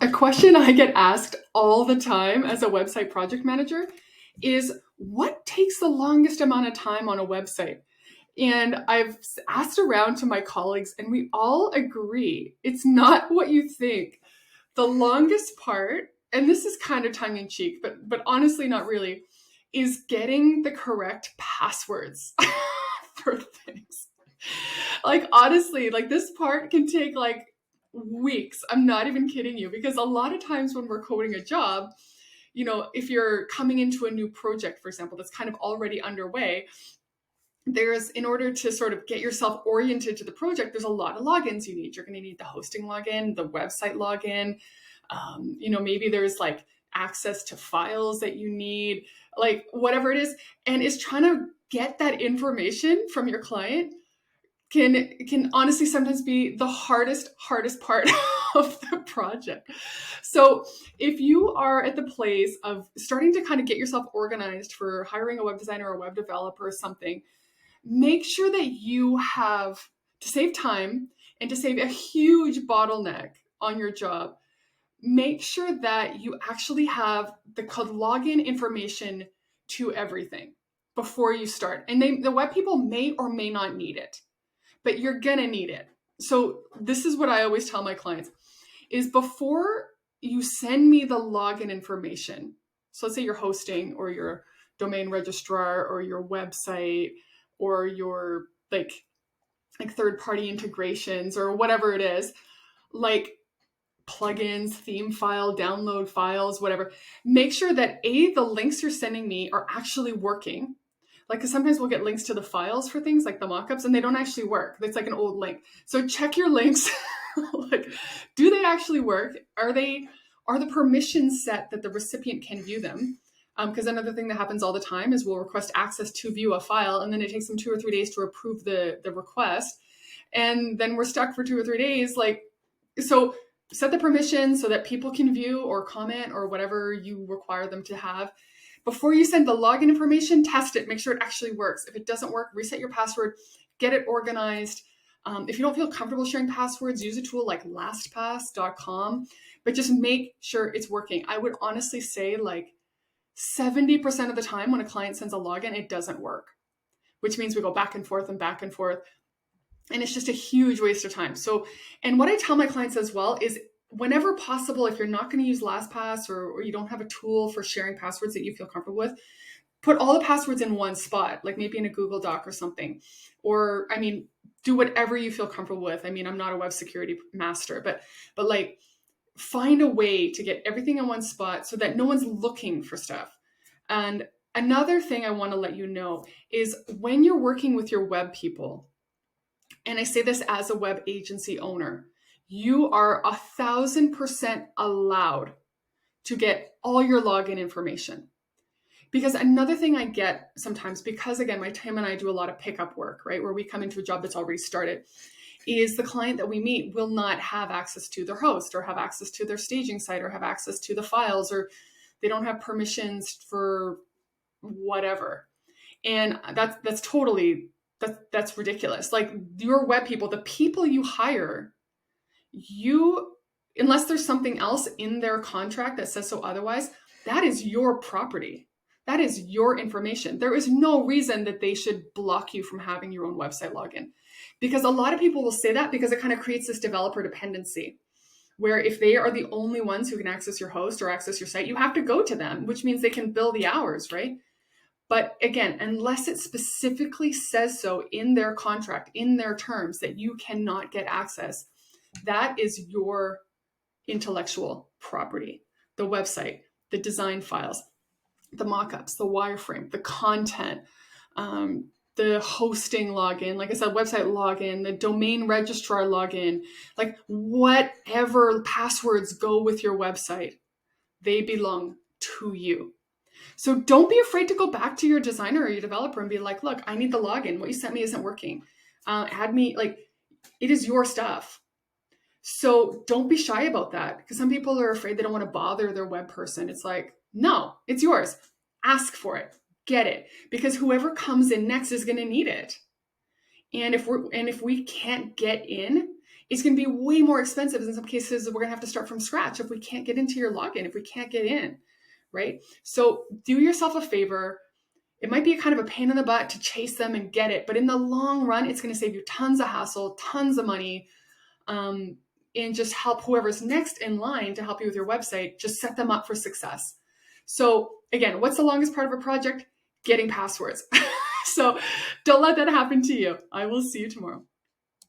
A question I get asked all the time as a website project manager is what takes the longest amount of time on a website? And I've asked around to my colleagues, and we all agree it's not what you think. The longest part, and this is kind of tongue in cheek, but honestly, not really, is getting the correct passwords for things. Like honestly, like this part can take like weeks. I'm not even kidding you because a lot of times when we're coding a job, if you're coming into a new project, for example, that's kind of already underway, there's in order to sort of get yourself oriented to the project, there's a lot of logins you need. You're going to need the hosting login, the website login. Maybe there's like access to files that you need, like whatever it is, and it's trying to get that information from your client can honestly sometimes be the hardest part of the project. So if you are at the place of starting to kind of get yourself organized for hiring a web designer or a web developer or something, make sure that you have, to save time and to save a huge bottleneck on your job, make sure that you actually have the login information to everything before you start. And the web people may or may not need it, but you're gonna need it. So this is what I always tell my clients is before you send me the login information, so let's say you're hosting or your domain registrar or your website or your like third-party integrations or whatever it is, like plugins, theme file, download files, whatever, make sure that the links you're sending me are actually working. Like, because sometimes we'll get links to the files for things like the mockups and they don't actually work. It's like an old link. So check your links. Like, do they actually work? Are the permissions set that the recipient can view them? Because another thing that happens all the time is we'll request access to view a file and then it takes them 2 or 3 days to approve the request. And then we're stuck for 2 or 3 days. So set the permissions so that people can view or comment or whatever you require them to have. Before you send the login information, test it, make sure it actually works. If it doesn't work, reset your password, get it organized. If you don't feel comfortable sharing passwords, use a tool like LastPass.com, but just make sure it's working. I would honestly say like 70% of the time when a client sends a login, it doesn't work, which means we go back and forth and back and forth. And it's just a huge waste of time. So, and what I tell my clients as well is whenever possible, if you're not going to use LastPass or you don't have a tool for sharing passwords that you feel comfortable with, put all the passwords in one spot, like maybe in a Google Doc or something. Or, do whatever you feel comfortable with. I'm not a web security master, but like find a way to get everything in one spot so that no one's looking for stuff. And another thing I want to let you know is when you're working with your web people, and I say this as a web agency owner, you are 1,000% allowed to get all your login information. Because another thing I get sometimes, because again, my team and I do a lot of pickup work, right? Where we come into a job that's already started, is the client that we meet will not have access to their host or have access to their staging site or have access to the files, or they don't have permissions for whatever. And that's ridiculous. Like your web people, the people you hire, unless there's something else in their contract that says so otherwise, that is your property. That is your information. There is no reason that they should block you from having your own website login. Because a lot of people will say that because it kind of creates this developer dependency where if they are the only ones who can access your host or access your site, you have to go to them, which means they can bill the hours, right? But again, unless it specifically says so in their contract, in their terms, that you cannot get access, that is your intellectual property. The website, the design files, the mockups, the wireframe, the content, the hosting login, like I said, website login, the domain registrar login, like whatever passwords go with your website, they belong to you. So don't be afraid to go back to your designer or your developer and be like, look, I need the login. What you sent me isn't working. Add me, like, it is your stuff. So don't be shy about that, because some people are afraid they don't want to bother their web person. It's like, no, it's yours. Ask for it, get it, because whoever comes in next is going to need it. And if we can't get in, it's going to be way more expensive. In some cases, we're going to have to start from scratch if we can't get into your login, if we can't get in, right? So do yourself a favor. It might be a kind of a pain in the butt to chase them and get it, but in the long run, it's going to save you tons of hassle, tons of money, and just help whoever's next in line to help you with your website, just set them up for success. So again, what's the longest part of a project? Getting passwords. So don't let that happen to you. I will see you tomorrow.